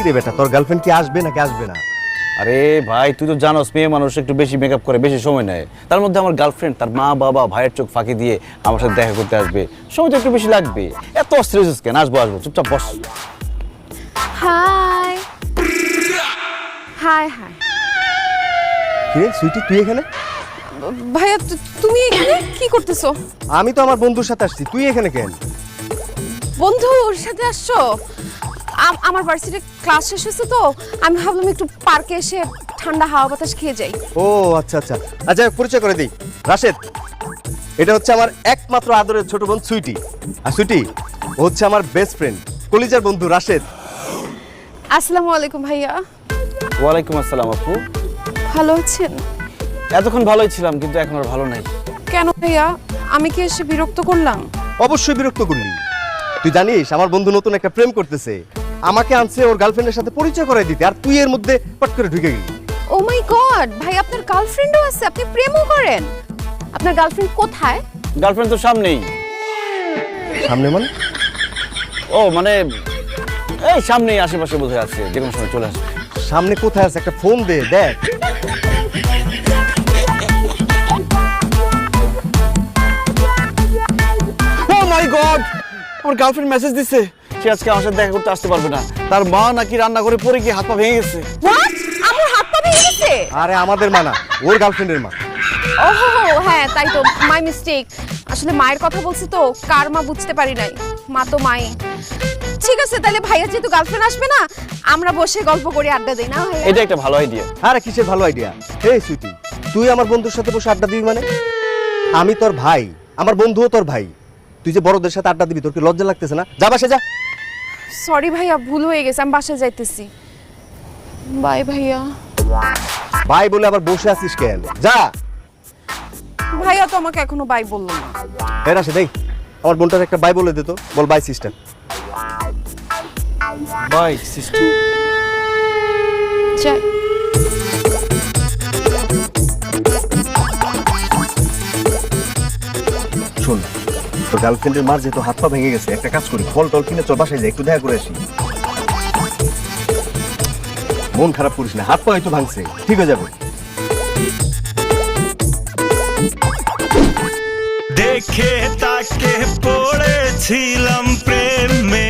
কিরে বেটা, তোর গার্লফ্রেন্ড কি আসবে নাকি আসবে না? আরে ভাই তুই তো জানোস মেয়ে মানুষ একটু বেশি মেকআপ করে, বেশি সময় নেয়। তার মধ্যে আমার গার্লফ্রেন্ড তার মা বাবা ভাইয়ের চোখ ফাঁকি দিয়ে আমার সাথে দেখা করতে আসবে, সময় তো একটু বেশি লাগবে। এত অস্থির হয়েছিস কেন? আসবো আসবো, চুপচাপ বস। হাই হাই হাই কিরে সুইটি, তুই এখানে? ভাইয়া তুমি এখানে কি করতেছো? আমি তো আমার বন্ধুর সাথে আসছি, তুই এখানে কেন? বন্ধুর সাথে আসছো? আমার ভার্সিটির ক্লাস শেষ হয়েছে তো আমি ভাবলাম একটু পার্কে এসে ঠান্ডা হাওয়া বাতাস খেয়ে যাই। ও আচ্ছা আচ্ছা আচ্ছা, পরিচয় করে দিই, রাশেদ। এটা হচ্ছে আমার একমাত্র আদরের ছোট বোন সুইটি। আর সুইটি ও হচ্ছে আমার বেস্ট ফ্রেন্ড, কলিজার বন্ধু রাশেদ। আসসালামু আলাইকুম ভাইয়া। ওয়ালাইকুম আসসালাম আপু। ভালো আছেন? এতক্ষণ ভালোই ছিলাম, কিন্তু এখন আর ভালো নাই। কেন ভাইয়া, আমি কি এসে বিরক্ত করলাম? অবশ্যই বিরক্ত করলি। তুই জানিস আমার বন্ধু নতুন একটা প্রেম করতেছে, আমাকে আনছে ওর গার্লফ্রেন্ডের সাথে পরিচয় করাই দিতে, আর তুই এর মধ্যে পট করে ঢুকে গেলি। ও মাই গড, ভাই আপনার গার্লফ্রেন্ডও আছে, আপনি প্রেমও করেন? আপনার গার্লফ্রেন্ড কোথায়? গার্লফ্রেন্ড তো সামনেই। সামনে মানে? ও মানে এই সামনেই, আশেপাশে বোধহয় আছে, যে কোনো সময় চলে আসবে। সামনে কোথায় আছে? একটা ফোন দে, দেখ। ও মাই গড, আমার গার্লফ্রেন্ড মেসেজ দিছে সে আজকে আমার সাথে দেখা করতে আসতে পারবে না। তার মা নাকি রান্না করে পড়ে গিয়ে হাত পা ভেঙে গেছে। হোয়াট? আমার হাত পা ভেঙে গেছে? আরে আমাদের মা না, ওর গার্লফ্রেন্ডের মা। ওহো হ্যাঁ, তাই তো, মাই মিস্টেক। আসলে মায়ের কথা বলছি তো, কার মা বুঝতে পারি নাই। মা তো মাই। ঠিক আছে, তাহলে ভাইয়া যেহেতু গার্লফ্রেন্ড আসবে না, আমরা বসে গল্প করে আড্ডা দেই না ভাইয়া? এটা একটা ভালো আইডিয়া। আরে কিসের ভালো আইডিয়া? এই সুইটি, তুই আমার বন্ধুর সাথে বসে আড্ডা দিবি মানে? আমি তোর ভাই, আমার বন্ধুও তোর ভাই। তুই যে বড়দের সাথে আড্ডা দিবি, তোর কি লজ্জা লাগতেছে না? যা বাসে যা। সরি ভাইয়া, ভুল হয়ে গেছে, আমি বাসায় যাইতেছি। বাই ভাইয়া। ভাই বলে আবার বসে আছিস কেন? যা। ভাইয়া তো আমাকে এখনো বাই বললো না। এই রাশেদ, এই আমার বোনটার একটা বাই বলে দে তো, বল বাই সিস্টার। Bye sister. যাই। শোন, তোর গার্লফ্রেন্ডের মার যেহেতু হাত পা ভেঙে গেছে, একটা কাজ করি, ফল টল কিনে চল বাসায় যাই, একটু দেখা করে আসি। মন খারাপ করিস না, হাত পা হয়তো ভাঙছে, ঠিক হয়ে যাবে। দেখে তাকে পড়েছিলাম প্রেমে।